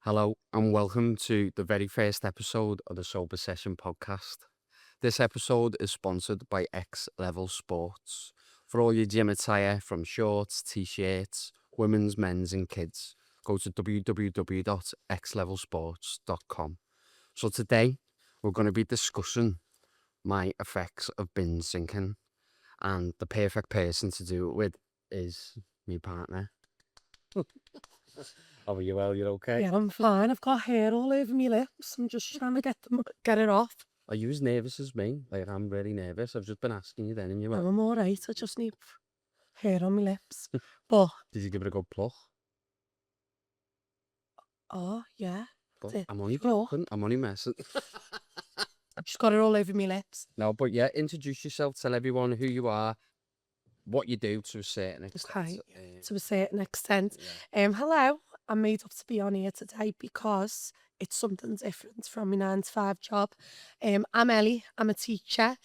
Hello and welcome to the very first episode of the Sober Session podcast. This episode is sponsored by X Level Sports. For all your gym attire from shorts, t-shirts, women's, men's and kids, go to www.xlevelsports.com. So today we're going to be discussing my effects of binge drinking, and the perfect person to do it with is my partner. How are you, Elle? You okay? Yeah, I'm fine. I've got hair all over my lips. I'm just trying to get it off. Are you as nervous as me? Like, I'm really nervous. I've just been asking you then, and you No, were. I'm all right. I just need hair on my lips. But, Did you give it a good pluck? oh, yeah. But Did. I'm only Oh, joking. I'm only messing. I've just got it all over my lips. No, but yeah, introduce yourself. Tell everyone who you are, what you do to a certain extent. Okay, to a certain extent. Yeah. Hello. I'm made up to be on here today because it's something different from my 9 to 5 job. I'm Ellie. I'm a teacher.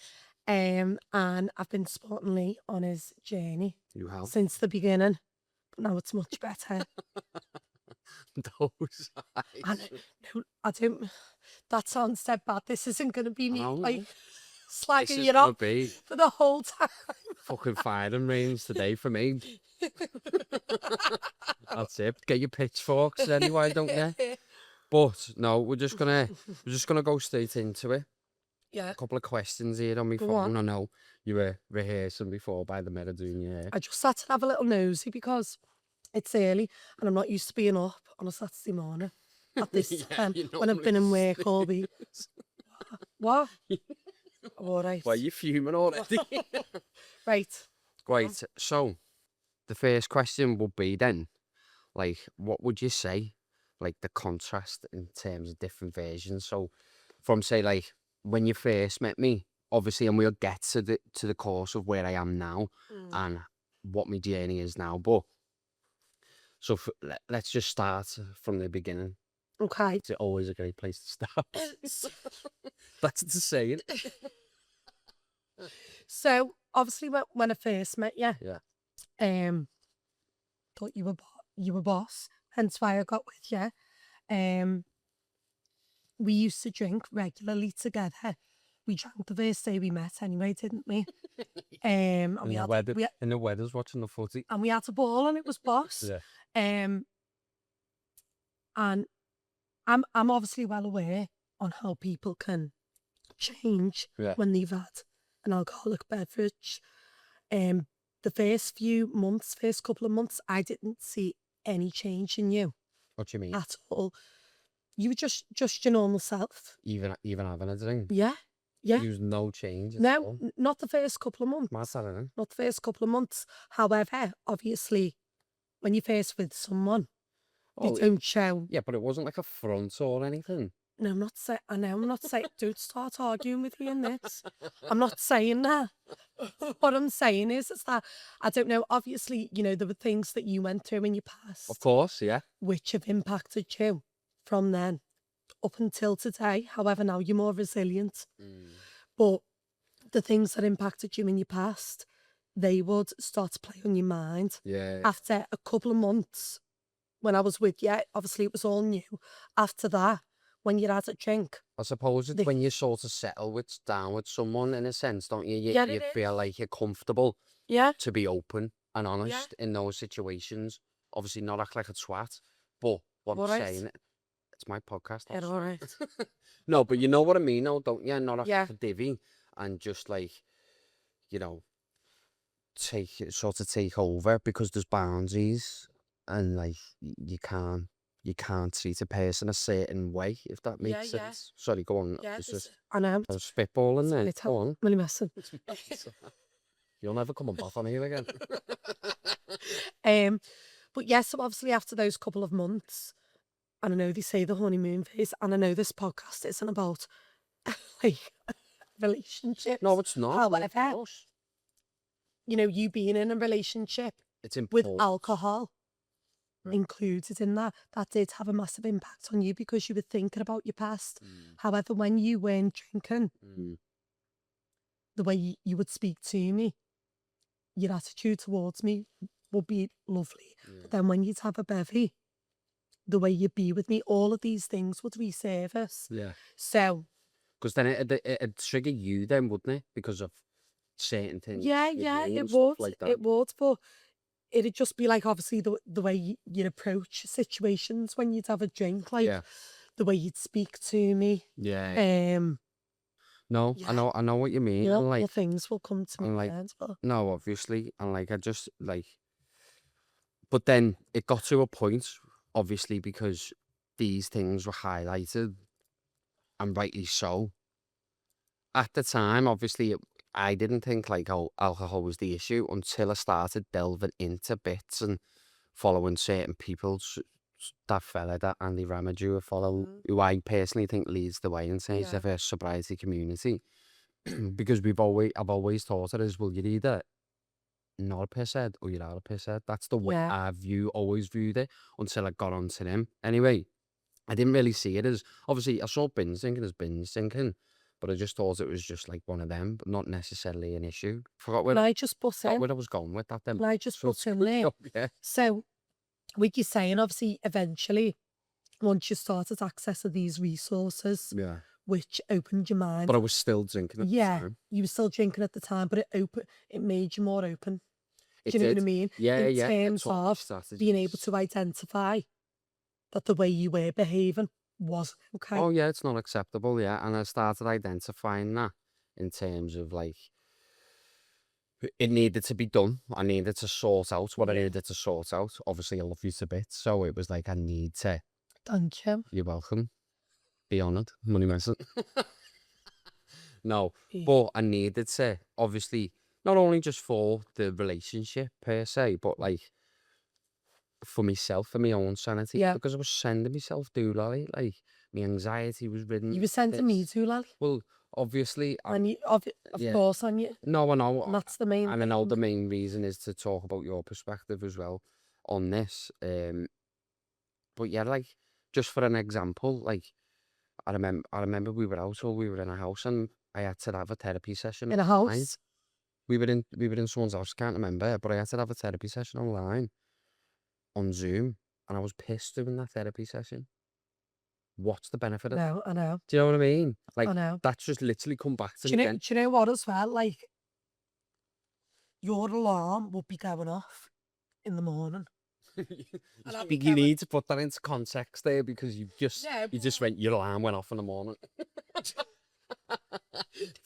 And I've been supporting Lee on his journey You have since the beginning. But now it's much better. those And eyes. no, I don't. That sounds dead bad. This isn't going to be me Oh, like no. This slagging is you gonna off be for the whole time. fucking firing range today for me. That's it. Get your pitchforks anyway, don't you? But no, we're just gonna go straight into it. Yeah, A couple of questions here on my go phone. on. I know you were rehearsing before by the mirror doing your hair. I just had to have a little nosy because it's early and I'm not used to being up on a Saturday morning at this Yeah, time you when I've been in normally work all week. What? All right. Well, you're fuming already. Right. Right, so the first question would be then, like, what would you say, like, the contrast in terms of different versions? So, from, say, like, when you first met me, obviously, and we'll get to the course of where I am now and what my journey is now, but, so let's just start from the beginning. Okay. It's always a great place to start. That's the saying. So obviously when I first met you, Yeah. thought you were boss, hence why I got with you. We used to drink regularly together. We drank the first day we met anyway, didn't we? And In the weather's watching the footy. we had a ball and it was boss. Yeah. And I'm obviously well aware on how people can change Yeah. when they've had an alcoholic beverage. The first couple of months, I didn't see any change in you What do you mean? at all. You were just your normal self. Even having a drink? Yeah. Yeah. There was no change at No, all. not the first couple of months. Mad, that, innit? Not the first couple of months. However, obviously, when you're first with someone, they Oh, don't show. yeah, but it wasn't like a front or anything. No, I'm not saying. I know I'm not saying. Don't start arguing with me in this. I'm not saying that. What I'm saying is that I don't know. Obviously, there were things that you went through in your past, Of course, yeah. which have impacted you from then up until today. However, now you're more resilient. But the things that impacted you in your past, they would start to play on your mind. Yeah. After a couple of months, when I was with you, obviously it was all new. After that, when you had a drink. I suppose it's when you sort of settle down with someone, in a sense, don't you? You feel like you're comfortable to be open and honest in those situations. Obviously, not act like a twat, but what I'm saying, it's my podcast. Yeah, all right. No, but you know what I mean, though, don't you? Not act like a divvy and just like, take over, because there's boundaries and like you can't treat a person a certain way, if that makes sense. Sorry, go on. Yeah, It's just, I know. I was spitballing there. Go on. I'm really messing. You'll never come back on here again. But yes, so obviously after those couple of months, and I know they say the honeymoon phase, and I know this podcast isn't about like relationships. No, it's not. However, you being in a relationship it's important. with alcohol included in that did have a massive impact on you because you were thinking about your past. However, when you weren't drinking, the way you would speak to me, your attitude towards me would be lovely. But then when you'd have a bevy, the way you be with me, all of these things would resurface. Yeah. So, Because then it'd trigger you then, wouldn't it? Because of certain things yeah, you yeah, do it and stuff would. like that. It would, but it'd just be like, obviously, the way you'd approach situations when you'd have a drink, like Yeah. the way you'd speak to me. Yeah. No, Yeah, I know what you mean. you know, And all like, things will come to and me like, mind, but no, obviously. And like, I just like, but then it got to a point, obviously, because these things were highlighted, and rightly so. At the time, obviously, I didn't think like, oh, alcohol was the issue until I started delving into bits and following certain people. That fella, that Andy Ramadou, I follow, who I personally think leads the way in terms yeah, of a sobriety community. Because I've always thought it is, well, you're either not a pisshead or you're out of pisshead. That's the way yeah. always viewed it until I got onto them. Anyway, I didn't really see it as, obviously, I saw binge drinking as binge drinking, but I just thought it was just like one of them, but not necessarily an issue. Can I just butt Forgot in? where I was going with that then. Can I just So butt in there? yeah. So, like you're saying, obviously, eventually, once you started accessing these resources, Yeah. which opened your mind, But I was still drinking at the yeah, time. you were still drinking at the time, but it made you more open. It Do you know what I did. mean? Yeah, In yeah. It terms taught me of being able strategies. to identify that the way you were behaving wasn't okay. Oh yeah, it's not acceptable, yeah. And I started identifying that in terms of like, it needed to be done. I needed to sort out what I Yeah. needed to sort out. Obviously, I love you to bits, so it was like, I need to. Thank you. You're welcome. Be honoured. Money messing. No, Yeah. but I needed to, obviously, not only just for the relationship per se, but like for myself, for my own sanity, Yeah. because I was sending myself doolally. Like, my anxiety was ridden. You were sending me bits. to, Lally. Well, obviously, And you, of yeah. course, on you. No, I know. And that's the main And I know thing. the main reason is to talk about your perspective as well on this. But yeah, like, just for an example, like, I remember we were out or we were in a house and I had to have a therapy session In a online. house. We were in someone's house, can't remember, but I had to have a therapy session online on Zoom, and I was pissed doing that therapy session. What's the benefit of that? No, I know. Do you know what I mean? I Like, know. that's just literally come back to Do me you know, again. do you know what as well? Like, your alarm would be going off in the morning. And I'll be You going, need to put that into context there because no, you just but went, your alarm went off in the morning.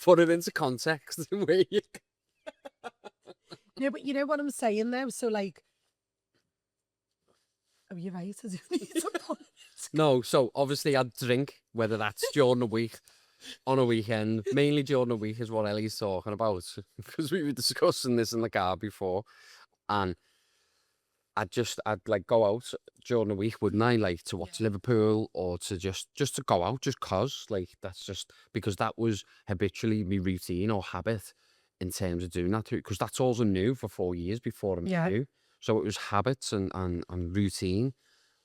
Put it into context. Where you... yeah, but you know what I'm saying though? So like, oh, you're right. I do need to put it. No, so obviously I'd drink, whether that's during the week, on a weekend, mainly during the week is what Ellie's talking about, because we were discussing this in the car before, and I'd like go out during the week, wouldn't I? Like to watch Yeah. Liverpool or to just to go out, just cause like that's just because that was habitually my routine or habit in terms of doing that. Because that's all I knew for 4 years before I met Yeah. you. So it was habits and routine.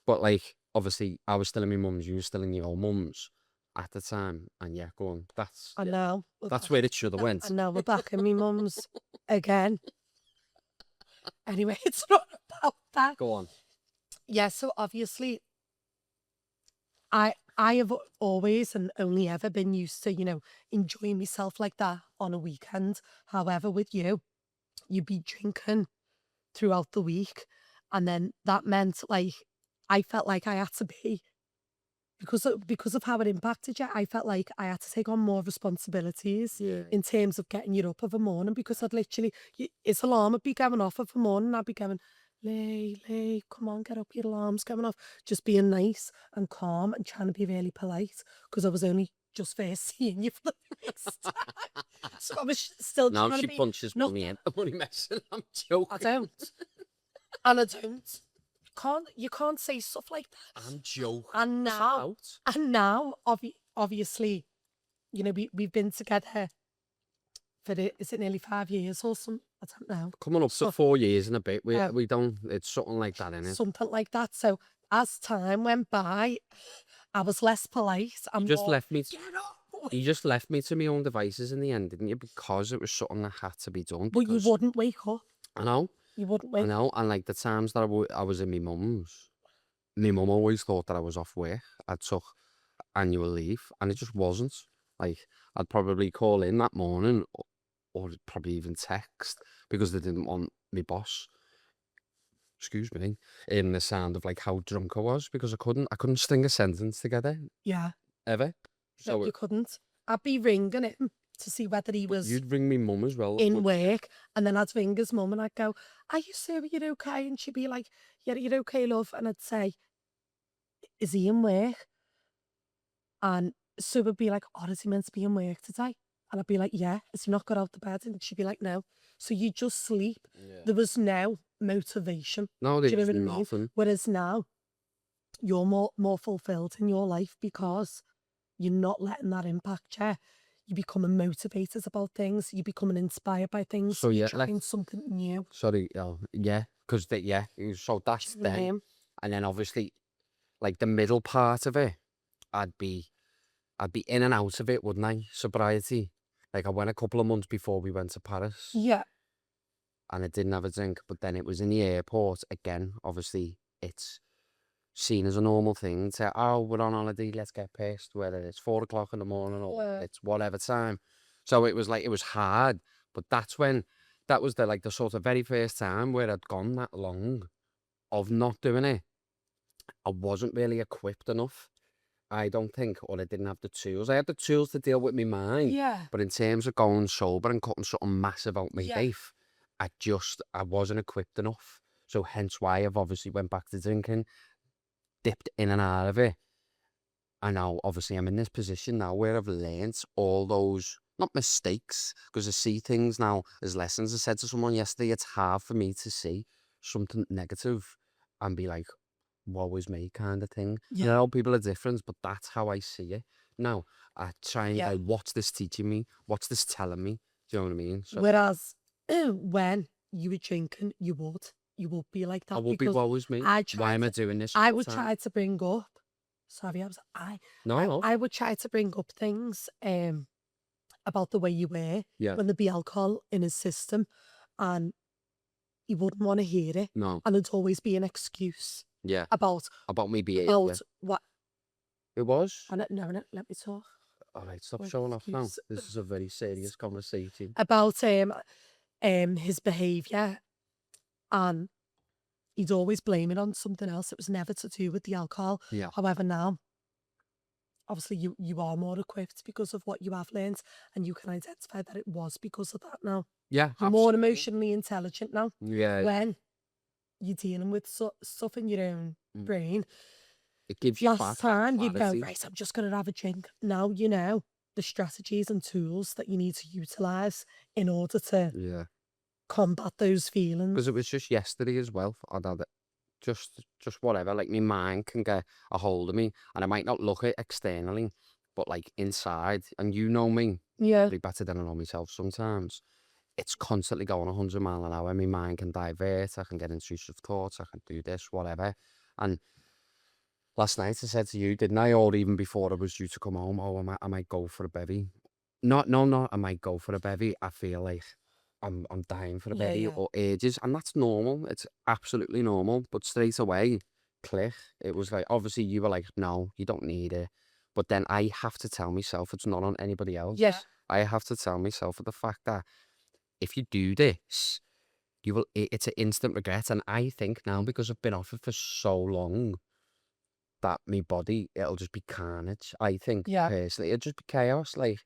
But like obviously I was still in my mum's, you were still in your old mum's at the time. And yeah, go on. That's And now that's where it should have went. and now we're back in my mum's again. Anyway, it's not about that. Go on. Yeah, so obviously I have always and only ever been used to, enjoying myself like that on a weekend. However, with you, you'd be drinking throughout the week. And then that meant like I felt like I had to be because of how it impacted you, I felt like I had to take on more responsibilities Yeah. in terms of getting you up of a morning because I'd literally, his alarm would be going off of a morning. I'd be going, Lee, come on, get up, your alarm's going off. Just being nice and calm and trying to be really polite because I was only just first seeing you for the first time. So I was still Now trying she to be, punches no, me in. I'm only messing. I'm joking. I don't. And I don't. You can't say stuff like that. I'm joking. And now, obviously, we've been together for is it nearly 5 years or something? I don't know. Coming up to So, 4 years and a bit. We Yeah. we don't. It's something like that, innit? something like that. So as time went by, I was less polite. You just left me. Get up! You just left me to my own devices in the end, didn't you? Because it was something that had to be done. But you because- wouldn't wake up. I know. You wouldn't I wake up. know. And like the times that I was in my mum's, my mum always thought that I was off work. I took annual leave, and it just wasn't. Like, I'd probably call in that morning, or probably even text, because they didn't want my boss, excuse me, in the sound of like how drunk I was, because I couldn't string a sentence together Yeah. ever. No, So you couldn't. I'd be ringing him to see whether he was you'd ring me mum as well. in work, and then I'd ring his mum and I'd go, "Are you sure you're okay?" And she'd be like, "Yeah, you're okay, love." And I'd say, "Is he in work?" And Sue would be like, "Oh, is he meant to be in work today?" And I'd be like, "Yeah." Has he not got out the bed? And she'd be like, "No." So you just sleep. Yeah. There was no motivation. No, Do you there know was what I mean? nothing. Whereas now, you're more fulfilled in your life because you're not letting that impact you. You're becoming motivated about things. You're becoming inspired by things. So You're yeah, like, trying something new. sorry, yeah, because yeah, so that's Do you know what I then, mean? and then obviously, like, the middle part of it, I'd be in and out of it, wouldn't I? Sobriety. Like, I went a couple of months before we went to Paris, Yeah. and I didn't have a drink, but then it was in the airport again. Obviously, it's seen as a normal thing to, oh, we're on holiday, let's get pissed, whether it's 4 o'clock in the morning or Yeah. it's whatever time. So it was like, it was hard, but that was the, like, the sort of very first time where I'd gone that long of not doing it. I wasn't really equipped enough, I don't think, or I didn't have the tools. I had the tools to deal with my mind, Yeah. but in terms of going sober and cutting something massive out my Yeah. life, I wasn't equipped enough. So hence why I've obviously went back to drinking, dipped in and out of it. And now obviously I'm in this position now where I've learnt all those, not mistakes, because I see things now as lessons. I said to someone yesterday, it's hard for me to see something negative and be like, woe is me kind of thing. And I Yeah. know people are different, but that's how I see it. Now, I try and Yeah. like, what's this teaching me? What's this telling me? Do you know what I mean? So Whereas when you were drinking, you would be like I that would be because woe is me. I Why tried am I to, doing this all I the would time? try to bring up. Sorry, No, no. I would try to bring up things about the way you were Yeah. when there'd be alcohol in his system, and he wouldn't want to hear it, No. and it'd always be an excuse Yeah. about About me being. about what. It was. And no, let me talk. All right, stop What showing off now. excuse? This is a very serious conversation. About his behaviour, and he'd always blame it on something else. It was never to do with the alcohol. Yeah. However, now, obviously, you are more equipped because of what you have learned, and you can identify that it was because of that now. Yeah, You're more absolutely. emotionally intelligent now. Yeah, When you're dealing with stuff in your own Mm. brain. it gives you Last time you'd go, clarity. right, I'm just going to have a drink. Now you know the strategies and tools that you need to utilise in order to Yeah, combat those feelings. because it was just yesterday as well. I'd had it, just whatever. Like, my mind can get a hold of me, and I might not look it externally, but like inside, and you know me, Yeah. probably better than I know myself sometimes. It's constantly going 100 mile an hour. My mind can divert. I can get intrusive thoughts. I can do this, whatever. And last night I said to you, didn't I, or even before I was due to come home, oh, I might go for a bevy. No, I might go for a bevy. I feel like I'm dying for a Yeah, bevy yeah. or urges, and that's normal. It's absolutely normal. But straight away, click. It was like, obviously you were like, no, you don't need it. But then I have to tell myself it's not on anybody else. Yeah. I have to tell myself the fact that if you do this, it's an instant regret. And I think now, because I've been off it for so long, that my body, it'll just be carnage. I think Yeah. personally, it'll just be chaos. Like,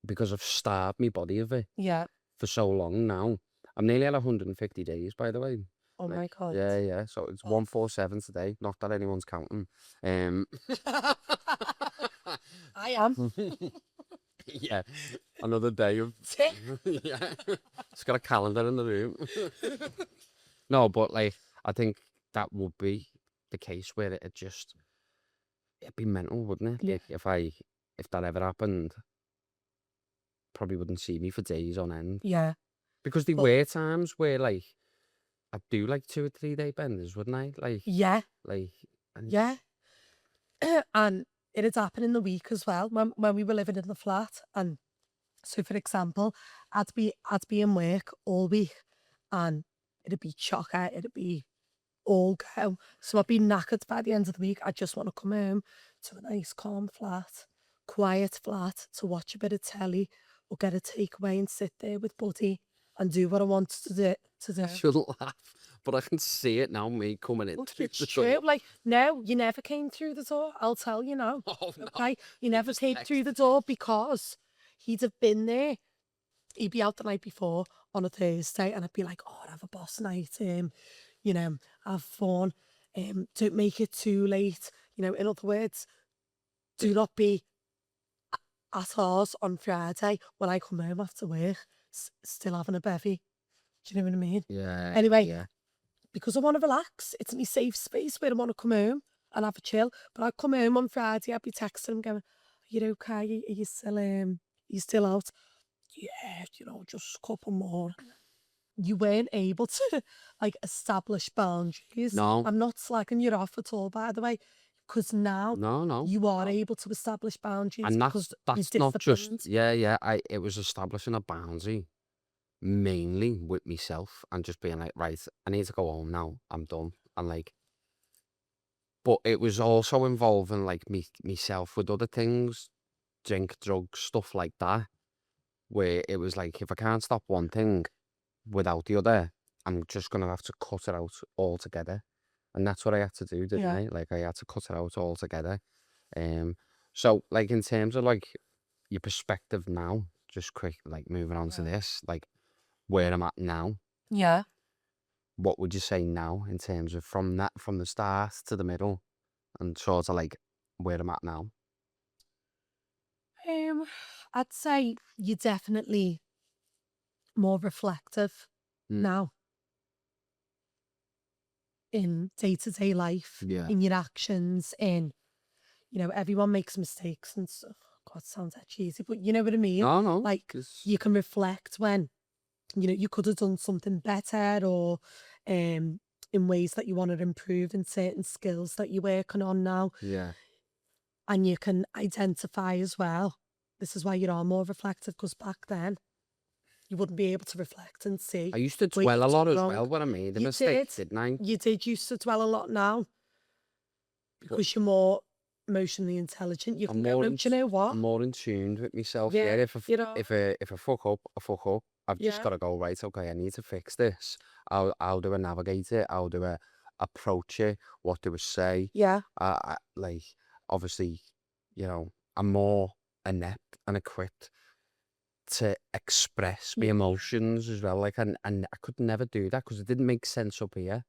because I've starved my body of it Yeah. for so long now. I'm nearly at 150 days, by the way. Oh my Like, God. yeah. So it's Oh. 147 today. Not that anyone's counting. I am. Yeah, another day of Tick. yeah. It's got a calendar in the room. No, but like, I think that would be the case where it'd be mental, wouldn't it? Yeah. Like, if that ever happened, probably wouldn't see me for days on end. Yeah. Because there But- were times where, like, I'd do like 2 or 3 day benders, wouldn't I? Like, Yeah. and Yeah. And it had happened in the week as well when we were living in the flat. And so, for example, I'd be in work all week, and it'd be chocker, it'd be all go. So I'd be knackered by the end of the week. I just want to come home to a nice calm flat, quiet flat, to watch a bit of telly or get a takeaway and sit there with Buddy and do what I want to do. I shouldn't laugh, but I can see it now, me coming in Look, through it's the true. door. Like, no, you never came through the door. I'll tell you now. Oh, no. Okay? You never just came through the door because he'd have been there. He'd be out the night before on a Thursday, and I'd be like, "Oh, I'd have a boss night. You know, have fun. Don't make it too late. You know, in other words, do not be at ours on Friday when I come home after work, still having a bevy. Do you know what I mean? Yeah, Anyway, yeah. because I want to relax. It's my safe space where I want to come home and have a chill. But I'd come home on Friday, I'd be texting him going, "Are you okay? Are you still out?" "Yeah, you know, just a couple more." You weren't able to like establish boundaries. No, I'm not slagging you off at all, by the way, because now no. you are able to establish boundaries And because you're that's not just, disciplined. yeah. It was establishing a boundary mainly with myself and just being like, right, I need to go home now. I'm done. And like, but it was also involving like myself with other things, drink, drugs, stuff like that, where it was like, if I can't stop one thing without the other, I'm just gonna have to cut it out altogether. And that's what I had to do, didn't Yeah. I? Like, I had to cut it out altogether. So like, in terms of like your perspective now, just quick, like moving on to Yeah. this, like where I'm at now, Yeah. what would you say now in terms of from the start to the middle and sort of like where I'm at now? Um, I'd say you're definitely more reflective Mm, now in day-to-day life, yeah. in your actions, in, you know, everyone makes mistakes and stuff. God, sounds that cheesy, but you know what I mean? No, no. Like, It's, you can reflect when, you know, you could have done something better or in ways that you want to improve in certain skills that you're working on now. yeah. And you can identify as well. This is why you are more reflective, because back then you wouldn't be able to reflect and see I used to where dwell a you've lot done as wrong. well when I made a You did. mistake, didn't I? You did used to dwell a lot now But because you're more emotionally intelligent. You I'm can go, more no, in, do you know what? I'm more in tune with myself. Yeah, Yeah, you know, if I fuck up, I fuck up. I've just yeah, got to go, right. Okay, I need to fix this. How do I navigate it? How do I approach it? What do I say? yeah, Like, obviously, I'm more inept and equipped to express my yeah. emotions as well. Like, and I could never do that because it didn't make sense up here.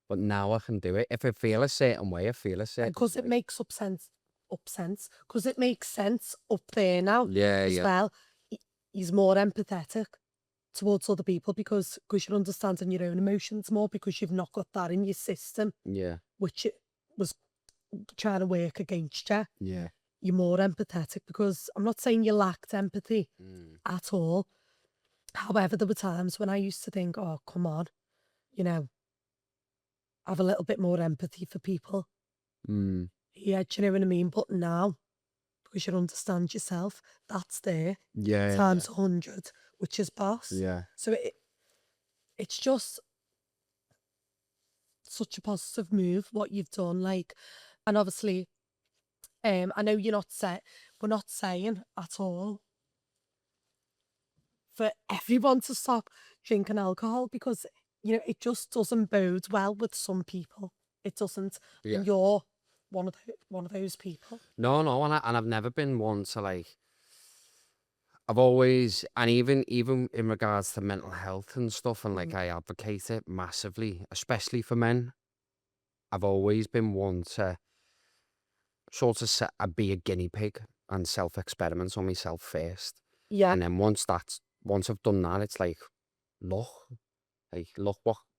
But now I can do it. If I feel a certain way, I feel a And certain because it way. makes because it makes sense up there now Yeah, as yeah, well. He's more empathetic towards other people because you're understanding your own emotions more because you've not got that in your system, yeah, which it was trying to work against you. yeah. You're more empathetic because I'm not saying you lacked empathy Mm. at all. However, there were times when I used to think, oh, come on, you know, have a little bit more empathy for people. Mm. Yeah, do you know what I mean? But now, because you understand yourself, that's there Yeah, yeah, times 100, which is boss. yeah. So it's just such a positive move what you've done. Like, and obviously, I know we're not saying at all for everyone to stop drinking alcohol because you know it just doesn't bode well with some people. It doesn't, Yeah. and you're one of those people. No, no, and I've never been one to like. I've always, and even in regards to mental health and stuff, and like Mm. I advocate it massively, especially for men. I've always been one to sort of be a guinea pig and self experiment on myself first, Yeah, and then once I've done that, it's like, look,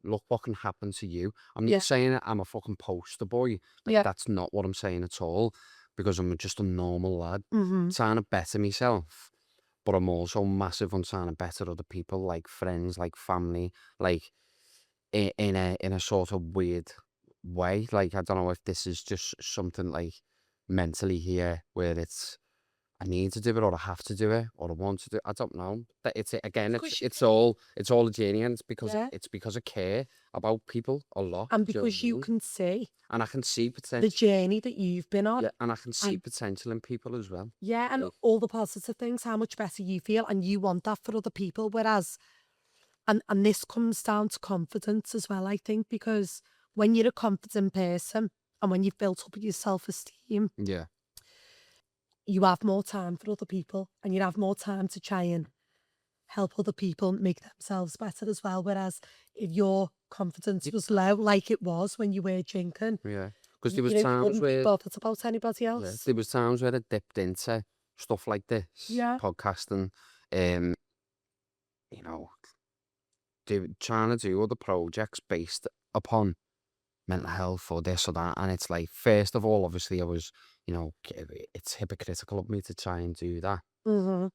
look what can happen to you. I'm not yeah, saying that I'm a fucking poster boy. Like, yeah. that's not what I'm saying at all, because I'm just a normal lad Mm-hmm. trying to better myself. But I'm also massive on trying to better other people, like friends, like family, like in a sort of weird way. Like, I don't know if this is just something like mentally here, where I need to do it, or I have to do it, or I want to do it. I don't know. But it's again, Because you it's all a journey, and yeah, it's because I care about people a lot. and Do you know what because I you mean? can see And I can see the potential. journey that you've been on, Yeah, and I can see and potential in people as well. yeah, and Like, all the positive things, how much better you feel, and you want that for other people. Whereas, and this comes down to confidence as well, I think, because when you're a confident person and when you've built up your self-esteem, yeah, you have more time for other people, and you have more time to try and help other people make themselves better as well. Whereas if your confidence was low, like it was when you were drinking, yeah. Because you know, you wouldn't be bothered about anybody else. there was times where I dipped into stuff like this, Yeah. podcasting, um, you know, trying to do other projects based upon mental health or this or that. And it's like, first of all, obviously, I was, it's hypocritical of me to try and do that. Mm-hmm.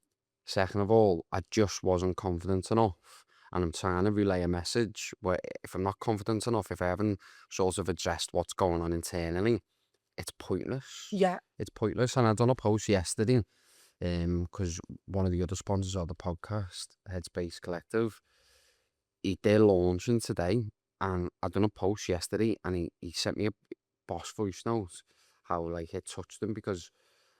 Second of all, I just wasn't confident enough. And I'm trying to relay a message where if I'm not confident enough, if I haven't sort of addressed what's going on internally, it's pointless. Yeah. It's pointless. And I done a post yesterday, because one of the other sponsors of the podcast, Headspace Collective, they're launching today, and I done a post yesterday, and he sent me a boss voice note, how like it touched him, because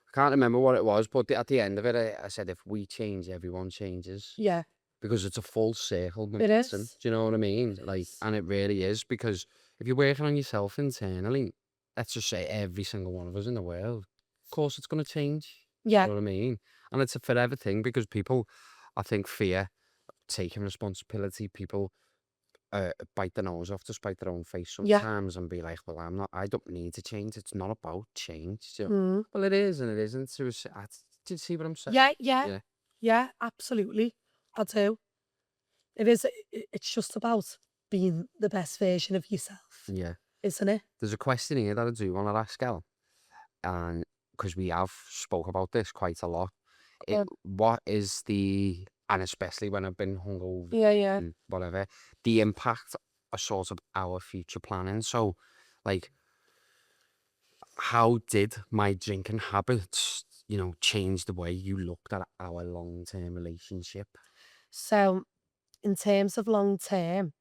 I can't remember what it was, but at the end of it, I said, if we change, everyone changes, Yeah. because it's a full circle It momentum. is. Do you know what I mean? It Like, is. and it really is, because if you're working on yourself internally, let's just say every single one of us in the world, of course it's going to change. Yeah. You know what I mean? And it's a forever thing, because people, I think, fear taking responsibility. People bite their nose off to spite their own face Yeah. sometimes and be like, well, I don't need to change. It's not about change. You know? Mm. Well, it is and it isn't. So do you see what I'm saying? Yeah. Yeah. Yeah. Yeah. Absolutely. I do. It is. It's just about being the best version of yourself, Yeah. isn't it? There's a question here that I do want to ask Elle, and because we have spoke about this quite a lot. What is and especially when I've been hungover Yeah. Yeah. and whatever, the impact of sort of our future planning. So, like, how did my drinking habits, change the way you looked at our long-term relationship? So, in terms of long term,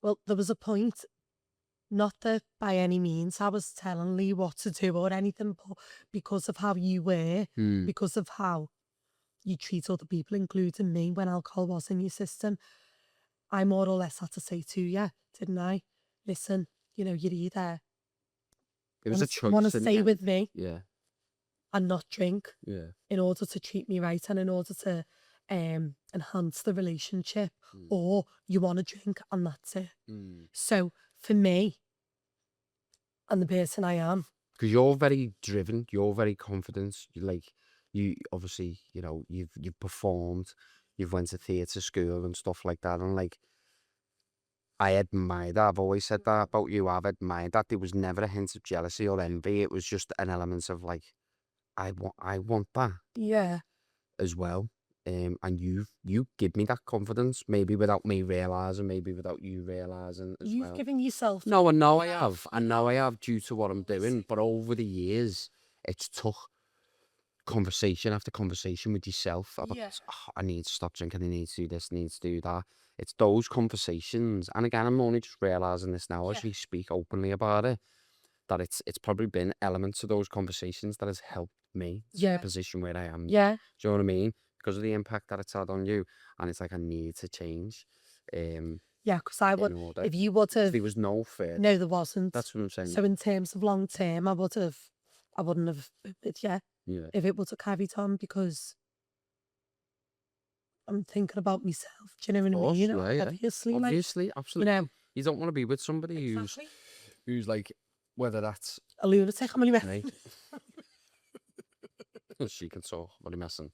well, there was a point. Not that by any means I was telling Lee what to do or anything, but because of how you were, Hmm. because of how you treat other people, including me, when alcohol was in your system, I more or less had to say to you, didn't I? Listen, you're either It was a want choice, to didn't stay it? with me Yeah, and not drink yeah. in order to treat me right and in order to enhance the relationship, Mm. or you want to drink and that's it. Mm. So for me and the person I am, Because you're very driven, you're very confident. You obviously, you've performed, you've went to theatre school and stuff like that, and like, I admire that. I've always said that about you. I've admired that. There was never a hint of jealousy or envy. It was just an element of like, I want that yeah, as well. And you give me that confidence, maybe without me realizing, maybe without you realizing as you've well. given yourself. No, I know I have. I know I have due to what I'm doing. But over the years, it's took conversation after conversation with yourself about, Yeah. "Oh, I need to stop drinking, I need to do this, I need to do that." It's those conversations. And again, I'm only just realizing this now as Yeah. we speak openly about it, that it's probably been elements of those conversations that has helped me to the Yeah. position where I am. Yeah. Do you know what I mean? Because of the impact that it's had on you. And it's like, I need to change. Yeah, because I would, In order. if you would have, There was no fear. no, there wasn't. That's what I'm saying. So in terms of long term, I wouldn't have been with you Yeah. if it would have carried on, because I'm thinking about myself. Do you know what I course, mean? yeah. Obviously, Obviously, absolutely. know, You don't want to be with somebody exactly. who's like, whether that's A lunatic, I'm only me. She can talk, what am I messing?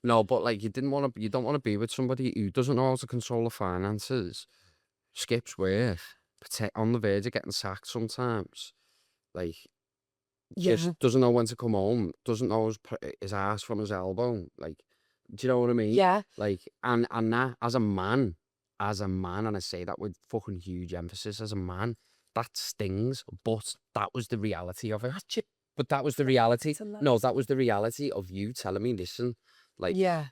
No, but like, you don't want to be with somebody who doesn't know how to control the finances, skips work, on the verge of getting sacked sometimes, like, Yeah. just doesn't know when to come home, doesn't know his ass from his elbow, like, do you know what I mean? Yeah. Like, and that, as a man, and I say that with fucking huge emphasis, as a man, that stings, but that was the reality of it. But that was the reality. And No, that was the reality of you telling me, listen, like, yeah,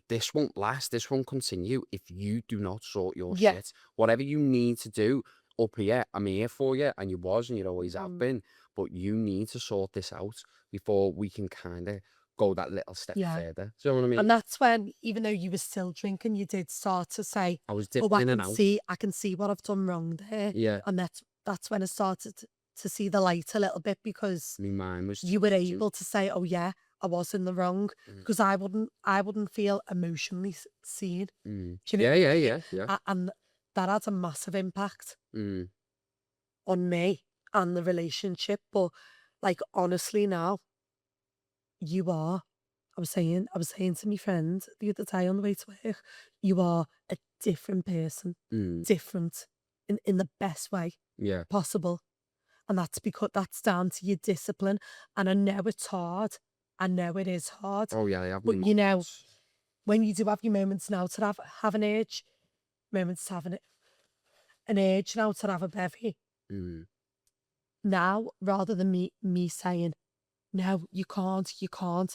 this won't last, this won't continue if you do not sort your yeah, shit. Whatever you need to do up here, I'm here for you, and you was, and you always have been. But you need to sort this out before we can kind of go that little step yeah. further. Do you know what I mean? And that's when, even though you were still drinking, you did start to say, I was "Oh, dipping in and out. I can see what I've done wrong there." Yeah, And that's when I started to see the light a little bit, because my mind was you were changing. able to say, "Oh yeah, I was in the wrong," because I wouldn't feel emotionally seen. Mm. Do you know Yeah, what I yeah, mean? yeah, yeah. And that had a massive impact Mm. on me and the relationship. But like, honestly, now you are. I was saying to my friend the other day on the way to work, you are a different person, Mm. different in the best way Yeah. possible. And that's because that's down to your discipline. And I know it's hard. I know it is hard. Oh yeah, I have But my you know, moments. when you do have your moments now to have an urge, moments to have an urge now to have a bevy, Mm. now, rather than me saying, no, you can't,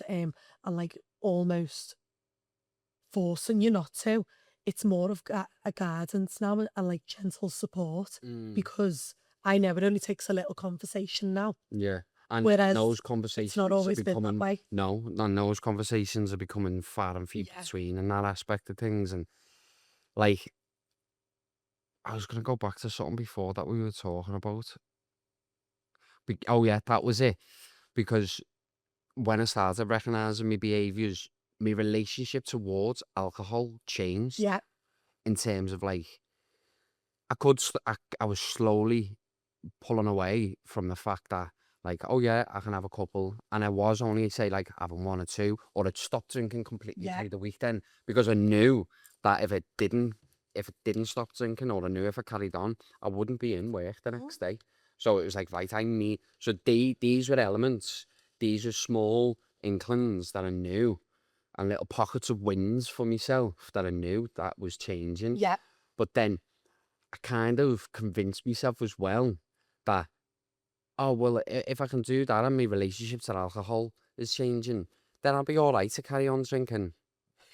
and like almost forcing you not to, it's more of a guidance now, and like gentle support, Mm. because I know it only takes a little conversation now, Yeah. And whereas those it's conversations not are always been that becoming way. no, and those conversations are becoming far and few Yeah. between in that aspect of things. And like, I was gonna go back to something before that we were talking about. Oh yeah, that was it. Because when I started recognizing my behaviors, my relationship towards alcohol changed Yeah, in terms of like, I was slowly pulling away from the fact that, like, oh yeah, I can have a couple, and I was only, say, like, having one or two, or I'd stop drinking completely yeah, through the weekend, because I knew that if it didn't stop drinking, or I knew if I carried on, I wouldn't be in work the next day. So it was like, right, so these were elements, these were small inklings that I knew, and little pockets of wins for myself that I knew that was changing. yeah, But then I kind of convinced myself as well that, oh, well, if I can do that and my relationship to alcohol is changing, then I'll be all right to carry on drinking.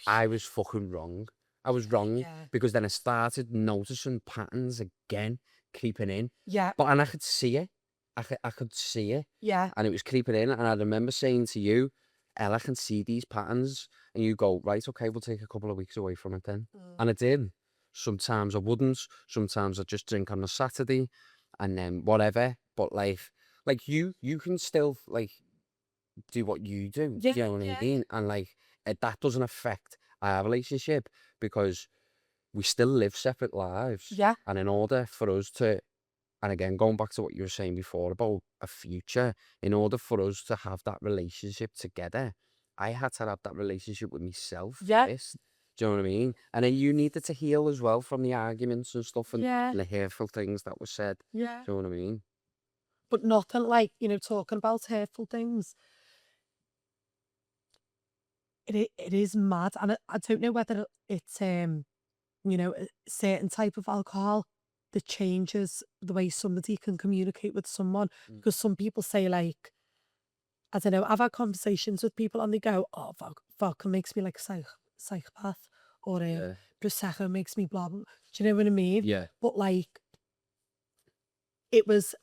I was fucking wrong. I was wrong, yeah, because then I started noticing patterns again creeping in. yeah, And I could see it. I could see it. yeah, And it was creeping in. And I remember saying to you, Ella, I can see these patterns. And you go, right, okay, we'll take a couple of weeks away from it then. And I did. Sometimes I wouldn't. Sometimes I'd just drink on a Saturday and then whatever. But like you can still like do what you do. yeah, Do you know what I yeah, mean? And like that doesn't affect our relationship, because we still live separate lives. yeah, And in order for us to, and again, going back to what you were saying before about a future, in order for us to have that relationship together, I had to have that relationship with myself yeah, first. Do you know what I mean? And then you needed to heal as well from the arguments and stuff, and yeah, the hurtful things that were said. yeah. Do you know what I mean? But nothing like, talking about hurtful things. It is mad, and I don't know whether it's a certain type of alcohol that changes the way somebody can communicate with someone. Mm. Because some people say, like, I don't know, I've had conversations with people and they go, "Oh, vodka makes me like a psychopath," or Yeah. Prosecco makes me blah, blah. Do you know what I mean? Yeah. But like, it was,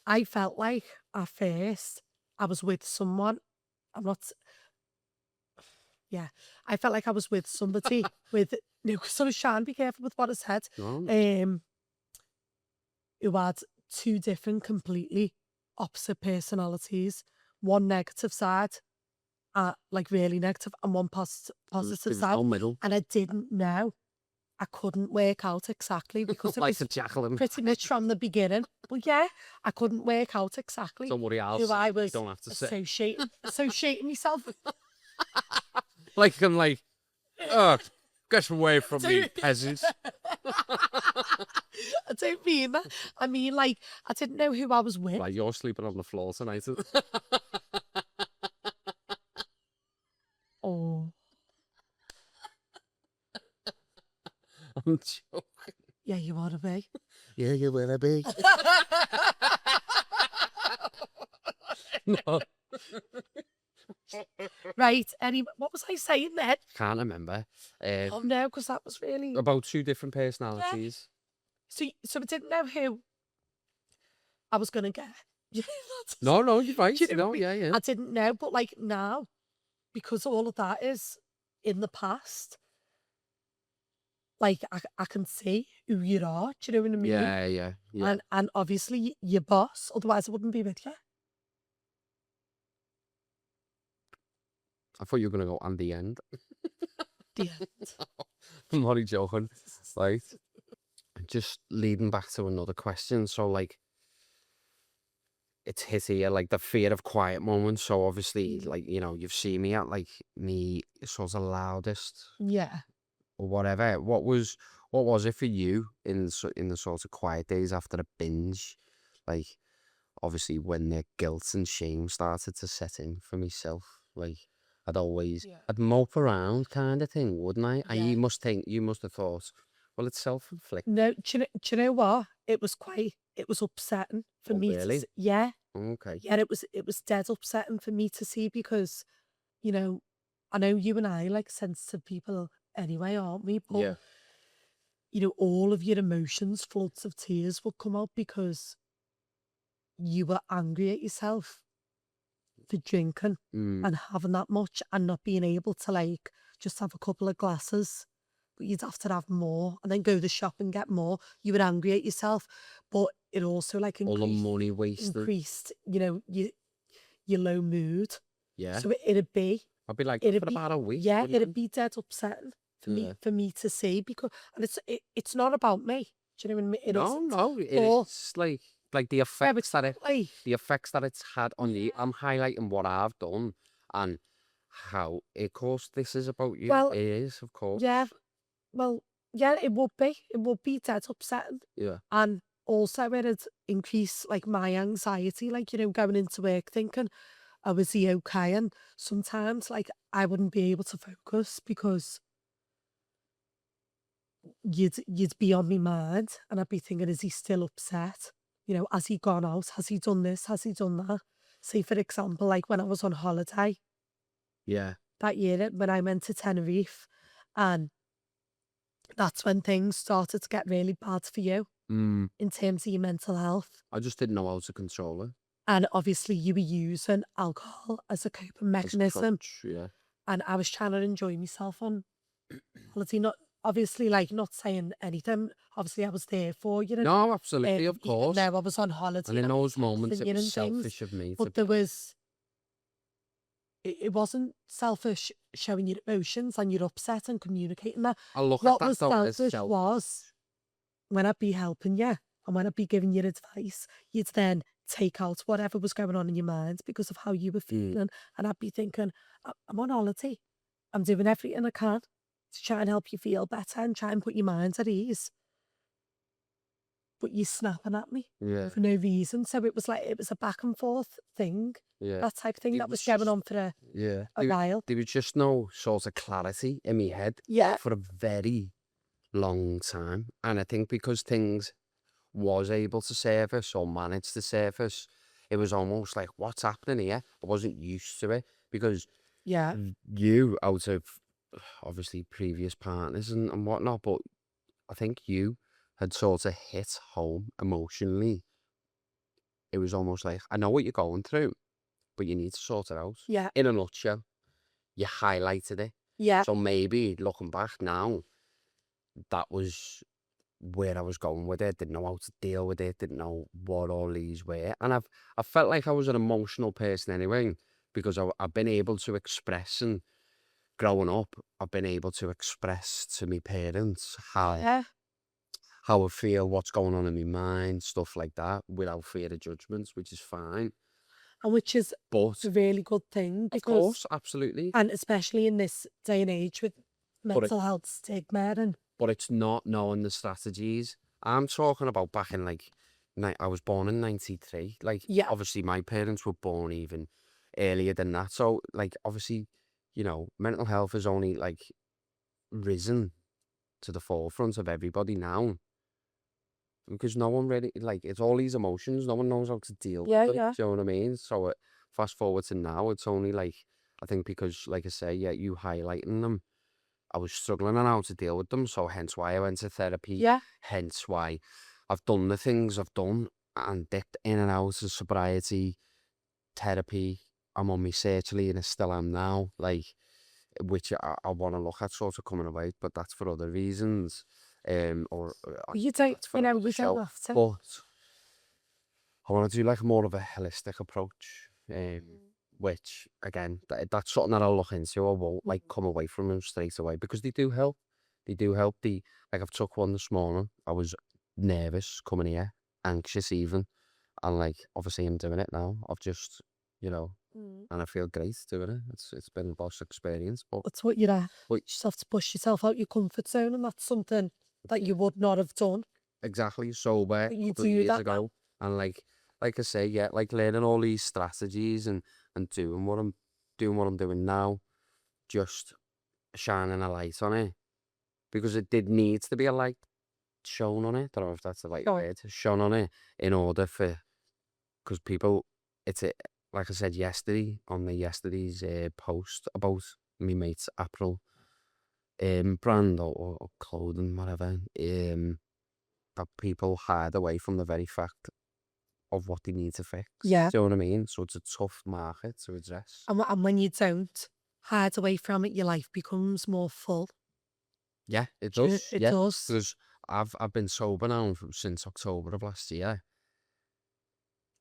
I felt like at first I was with someone. I'm not. Yeah, I felt like I was with somebody with no. So Sean, be careful with what I said. No. Who had two different, completely opposite personalities. One negative side, like really negative, and one positive There was side. no middle. And I didn't know. I couldn't work out exactly, because it Like was the Jacqueline. pretty much from the beginning. But yeah, I couldn't work out exactly Don't worry, I'll who say. I You was don't have to say. associating myself with. Like I'm like, oh, get away from me, Dude. peasants. I don't mean that. I mean, like, I didn't know who I was with. Right, you're sleeping on the floor tonight. Oh, I'm joking. yeah, you want to be. Yeah, you wanna be. No, Right, anyway, what was I saying then? can't remember. Oh no, because that was really... About two different Yeah. personalities. So I didn't know who I was going to get. You know, that's- No, you're right. do you know No, what I mean? yeah, yeah. I didn't know, but like now, because all of that is in the past, like I can see who you are. Do you know what I mean? Yeah. And obviously your boss, otherwise I wouldn't be with you. I thought you were gonna go and the end. The end. I'm not joking. Right. Just leading back to another question. So like it's hit here, like the fear of quiet moments. So obviously, like, you've seen me at like me sort of loudest Yeah. or whatever. What was it for you in the sort of quiet days after a binge? Like obviously when the guilt and shame started to set in for myself, like Yeah. I'd mope around kind of thing, wouldn't I? And Yeah. you must have thought, well, it's self-inflicted. No, do you know what? It was upsetting for Oh, me to really? see. Yeah. Okay. Yeah, it was dead upsetting for me to see because, you know, I know you and I like sensitive people anyway, aren't we? But, Yeah. all of your emotions, floods of tears would come out because you were angry at yourself for drinking Mm. and having that much and not being able to like just have a couple of glasses. But you'd have to have more and then go to the shop and get more. You were angry at yourself, but it also like All the money wasted. increased, your low mood. Yeah. So it'd be I'd be like that it'd for be about a week. yeah, wouldn't it'd it? be dead upsetting Yeah. for me to see because and it's not about me. Do you know what I mean? It No, isn't. no, But it's like the yeah, effects that like the effects that it's had on you. I'm highlighting what I've done and how, of course, this is about you. well, It is, of course. yeah, well, yeah, it would be. It would be dead upsetting. Yeah. And also it'd increase like my anxiety, like, going into work thinking, oh, is he okay? And sometimes like I wouldn't be able to focus because you'd be on my mind and I'd be thinking, is he still upset? Has he gone out? Has he done this? Has he done that? Say for example, like when I was on holiday Yeah. that year when I went to Tenerife, and that's when things started to get really bad for you Mm. in terms of your mental health. I just didn't know how to control it. And obviously you were using alcohol as a coping As a mechanism. crutch, yeah. And I was trying to enjoy myself on holiday, not obviously like not saying anything. Obviously I was there for you, No, absolutely, of even course. though I was on holiday. And in and I those was moments, helping it you was and things, selfish of me to but there was it wasn't selfish showing your emotions and you're upset and communicating that. I look at What that was though as selfish self. was when I'd be helping you and when I'd be giving you advice, you'd then take out whatever was going on in your mind because of how you were feeling. And I'd be thinking, I'm on holiday. I'm doing everything I can to try and help you feel better and try and put your mind at ease. But you're snapping at me Yeah. for no reason. So it was like, it was a back and forth thing, Yeah. that type of thing It that was was going just- on for Yeah. a while. There was just no sort of clarity in my head Yeah. for a very long time. And I think because things was able to surface or manage to surface, it was almost like, what's happening here? I wasn't used to it because Yeah. you, out of obviously previous partners and whatnot, but I think you had sort of hit home emotionally. It was almost like, I know what you're going through, but you need to sort it out. Yeah. In a nutshell, you highlighted it. Yeah. So maybe looking back now, that was where I was going with it. Didn't know how to deal with it. Didn't know what all these were. And I felt like I was an emotional person anyway, because I've been able to express, and growing up, I've been able to express to my parents Yeah. how I feel, what's going on in my mind, stuff like that, without fear of judgments, which is fine. And which is But a really good thing of because, course, absolutely. and especially in this day and age with But it- mental health stigma and But it's not knowing the strategies. I'm talking about back in I was born in 93. Like, Yeah. obviously my parents were born even earlier than that. So, like, obviously, mental health has only risen to the forefront of everybody now. Because no one really, it's all these emotions, no one knows how to deal Yeah, with them. yeah. Do you know what I mean? So fast forward to now, it's only like, I think because, like I say, yeah, you highlighting them, I was struggling on how to deal with them, so hence why I went to therapy, Yeah. hence why I've done the things I've done and dipped in and out of sobriety, therapy. I'm on my search lead and still am now, like, which I want to look at sort of coming away, but that's for other reasons. Or You don't, that's for you know, another we don't show. have to. But I want to do like more of a holistic approach, which again, that's something that I'll look into. I won't like come away from them straight away because they do help. They do help. Like I've took one this morning. I was nervous coming here, anxious even, and like obviously I'm doing it now. I've just, you know, Mm. and I feel great doing it. It's been a boss experience, but That's what you're at. but You just have to push yourself out your comfort zone, and that's something that you would not have done. exactly sober But a you couple of do years that now. ago, and like I say, yeah, like learning all these strategies and doing what I'm doing now, just shining a light on it because it did need to be a light shown on it. I don't know if that's the right Sure. word, shone on it in order for because people, it's a, like I said yesterday on the yesterday's post about me mate's April brand or clothing whatever that people hide away from the very fact of what they need to fix. Yeah. Do you know what I mean? So it's a tough market to address. And when you don't hide away from it, your life becomes more full. Yeah, it Do you- does. It Yeah, does. because I've been sober now since October of last year.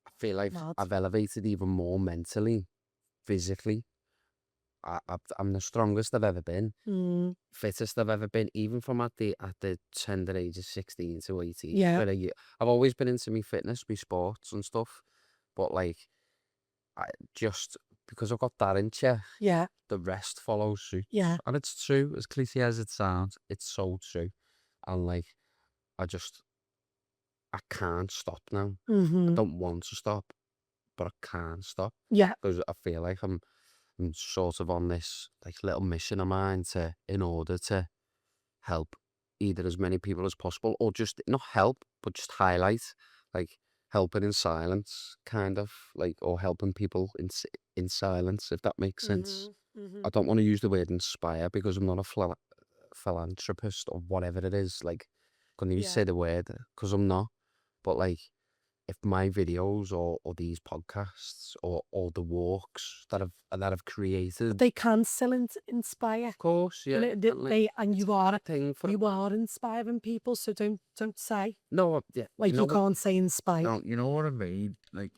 I feel like Mad. I've elevated even more mentally, physically. I'm the strongest I've ever been, Mm. fittest I've ever been, even from at the tender age of 16 to 18. Yeah. I've always been into me fitness, me sports and stuff, but like I just because I've got that in check, Yeah. the rest follows suit. Yeah. And it's true, as cliche as it sounds, it's so true. And like I just I can't stop now. I Mm-hmm. don't want to stop, but I can't stop Yeah. because I feel like I'm sort of on this like little mission of mine to in order to help either as many people as possible or just not help but just highlight like helping in silence kind of like or helping people in silence if that makes sense. Mm-hmm. Mm-hmm. I don't want to use the word inspire because I'm not a philanthropist or whatever it is like couldn't even Yeah. say the word because I'm not, but like if my videos or these podcasts or the walks that I've created, They can still inspire. of course, You yeah, know, and it's you a are good thing for you are inspiring people. So don't say no, yeah, like you can't say inspire. no, you know what I mean, like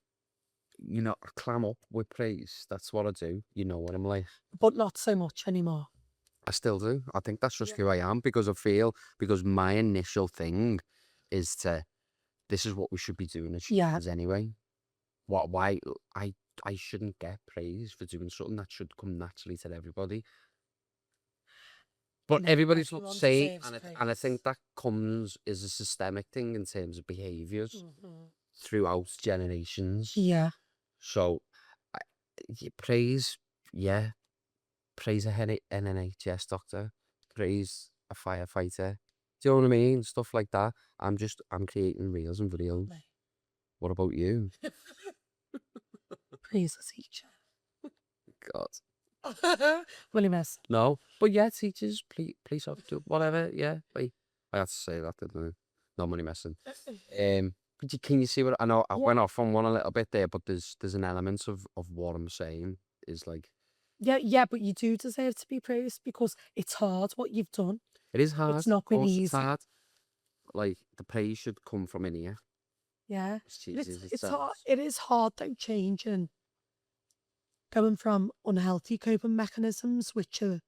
I clam up with praise. That's what I do. You know what I'm like. But not so much anymore. I still do. I think that's just Yeah. who I am because I feel because my initial thing is to this is what we should be doing as Yeah. humans anyway. Why I shouldn't get praise for doing something that should come naturally to everybody. But No, everybody's not the everyone same, deserves and I praise. think that comes as a systemic thing in terms of behaviours Mhm. throughout generations. Yeah. So, I, praise, yeah, praise a NHS doctor, praise a firefighter. Do you know what I mean? Stuff like that. I'm creating reels and videos. Right. What about you? Praise the teacher. God. Will you miss? No, but yeah, teachers, police officer, whatever. Yeah, wait, I had to say that, didn't I? No money messing. But can you see what I know? I Yeah. went off on one a little bit there, but there's an element of what I'm saying is like Yeah, but you do deserve to be praised because it's hard what you've done. it is hard. It's not Of been course, it's easy. hard. Like the praise should come from in here. Yeah. As But cheesy as it it's hard. sounds. It is hard though changing, going from unhealthy coping mechanisms, which are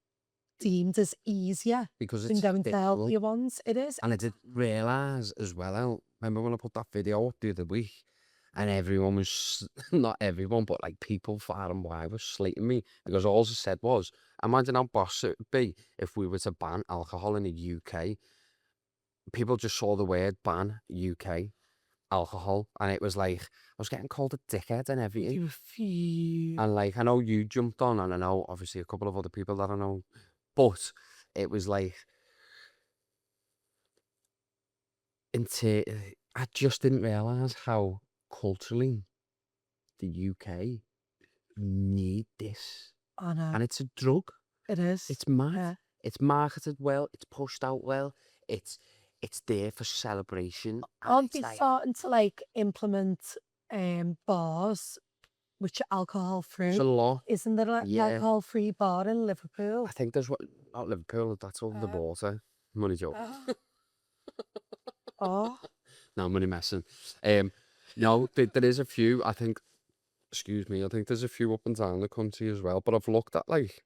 deemed as easier Because than it's going to difficult. healthier ones. It is. And I didn't realise as well. Remember when I put that video up the other week, and everyone was not everyone, but like people far and wide were slating me because all I said was, "Imagine how boss it would be if we were to ban alcohol in the UK." People just saw the word ban UK alcohol, and it was like I was getting called a dickhead and everything. You feel. And like I know you jumped on, and I know obviously a couple of other people that I know, but it was like. I just didn't realise how culturally the UK need this. I know. And it's a drug. It is. It's mad. Yeah. It's marketed well. It's pushed out well. It's there for celebration. and Aren't it's they like, starting to like implement bars which are alcohol it's free? a lot. Isn't there an Yeah. alcohol free bar in Liverpool? I think there's not Liverpool. That's over the border. Money joke. Oh, No, money messing. No, there is a few. I think. Excuse me. I think there's a few up and down the country as well. But I've looked at like.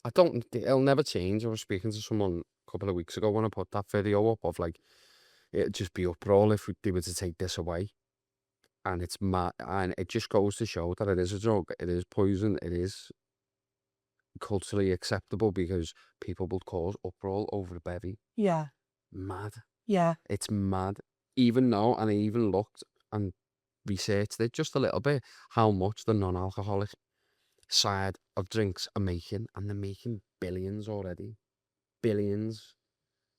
I don't. It'll never change. I was speaking to someone a couple of weeks ago when I put that video up of like, it'd just be uproar if they were to take this away. And it's mad, and it just goes to show that it is a drug. It is poison. It is culturally acceptable because people will cause uproar over a bevy. yeah, Mad. yeah. It's mad. Even though, and I even looked and researched it just a little bit, how much the non-alcoholic side of drinks are making, and they're making billions already. Billions.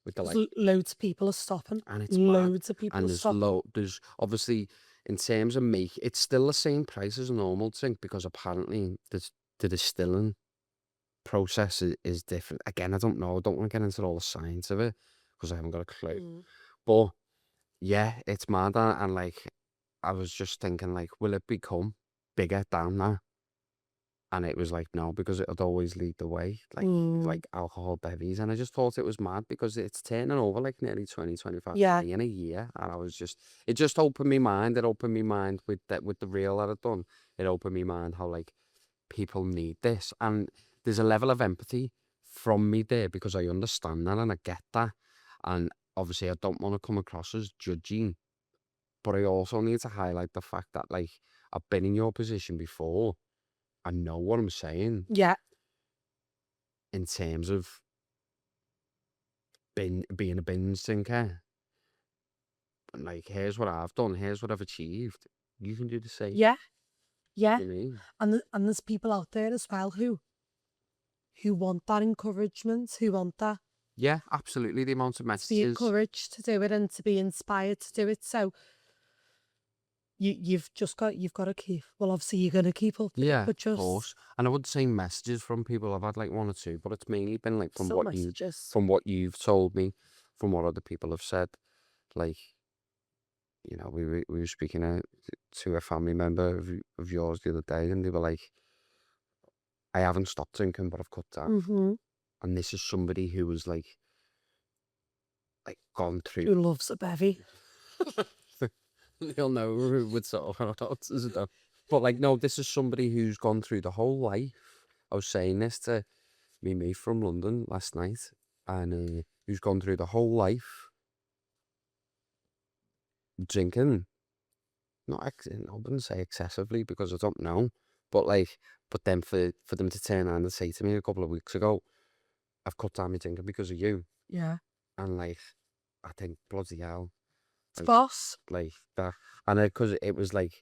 With the like, Loads of people are stopping. and it's mad. Loads of people And are stopping. there's obviously, in terms of it's still the same price as a normal drink because apparently the distilling process is different. Again, I don't know. I don't want to get into all the science of it because I haven't got a clue. But yeah, it's mad. And like, I was just thinking, like, will it become bigger down there? And it was like, no, because it would always lead the way, like alcohol bevies. And I just thought it was mad because it's turning over like nearly 20-25 Yeah. in a year. And I was it just opened my mind. It opened my mind with the reel that I'd done. It opened my mind how like people need this. And there's a level of empathy from me there because I understand that and I get that. And obviously I don't want to come across as judging, but I also need to highlight the fact that like I've been in your position before. I know what I'm saying Yeah, in terms of being a binge drinker. But like, here's what I've done. Here's what I've achieved. You can do the same. yeah, yeah. You know? And there's people out there as well who want that encouragement, who want that Yeah, absolutely. The amount of to be messages. encouraged to do it and to be inspired to do it. So you've got to keep. Well, obviously you're gonna keep up. Yeah, but just of course. And I would say messages from people. I've had like one or two, but it's mainly been like from still what messages. from what you've told me, from what other people have said. Like, you know, we were speaking to a family member of yours the other day, and they were like, I haven't stopped drinking, but I've cut down. Mm-hmm. And this is somebody who was like gone through. Who loves a bevy? You'll know who would sort of, but like, no, this is somebody who's gone through the whole life. I was saying this to me mate from London last night, and who's gone through the whole life drinking. I wouldn't say excessively because I don't know, but like, but then for them to turn around and say to me a couple of weeks ago, I've cut down my drinking because of you. Yeah. And like, I think bloody hell, It's boss. like that, and because it was like,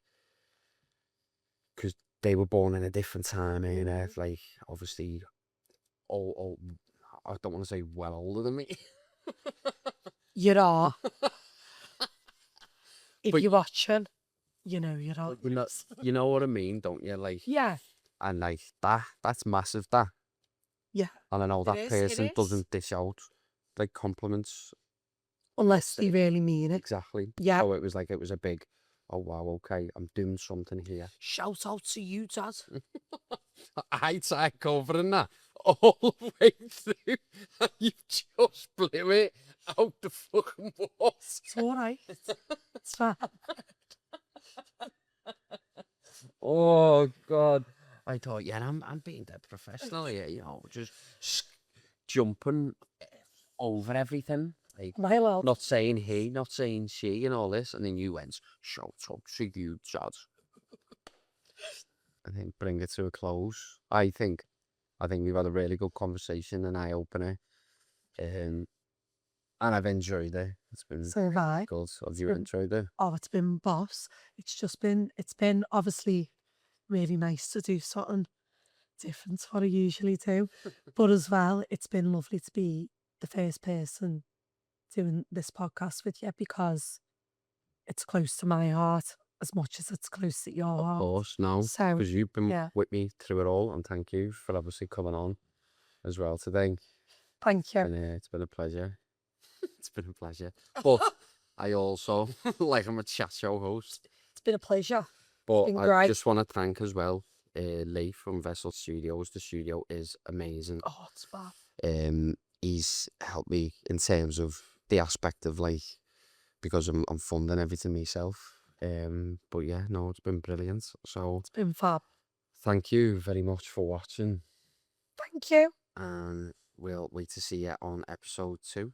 because they were born in a different time, and like obviously, all I don't want to say well older than me. You are. If But- you're watching, you know you're not. You know what I mean, don't you? Like, Yeah. and like that's massive. That. Yeah. And I know that is, it person is. doesn't dish out like compliments. Unless they really mean it. Exactly. Yeah. So it was like, it was a big, oh wow, okay, I'm doing something here. Shout out to you, Dad. I tried covering that all the way through, and you just blew it out the fucking water. It's all right. It's fine. Oh God! I thought, yeah, I'm being dead professional here, you know, just jumping over everything, like Am I allowed? not saying he, not saying she, and all this, and then you went, shout out to you, Chad. And then bring it to a close. I think we've had a really good conversation, an eye opener, and I've enjoyed it. It's been So have I. good. Have you enjoyed it? Oh, it's been boss. It's been obviously really nice to do something different to what I usually do. But as well, it's been lovely to be the first person doing this podcast with you because it's close to my heart as much as it's close to your Of heart. course, no, So, because you've been yeah. with me through it all, and thank you for obviously coming on as well today. Thank you. It's been a pleasure. It's been a pleasure. But I also, like, I'm a chat show host. It's been a pleasure. But been I great. just want to thank as well Lee from Vessel Studios. The studio is amazing. Oh, it's fab. He's helped me in terms of the aspect of, like, because I'm funding everything myself. But yeah, no, it's been brilliant. So It's been fab. thank you very much for watching, Thank you. and we'll wait to see you on episode 2.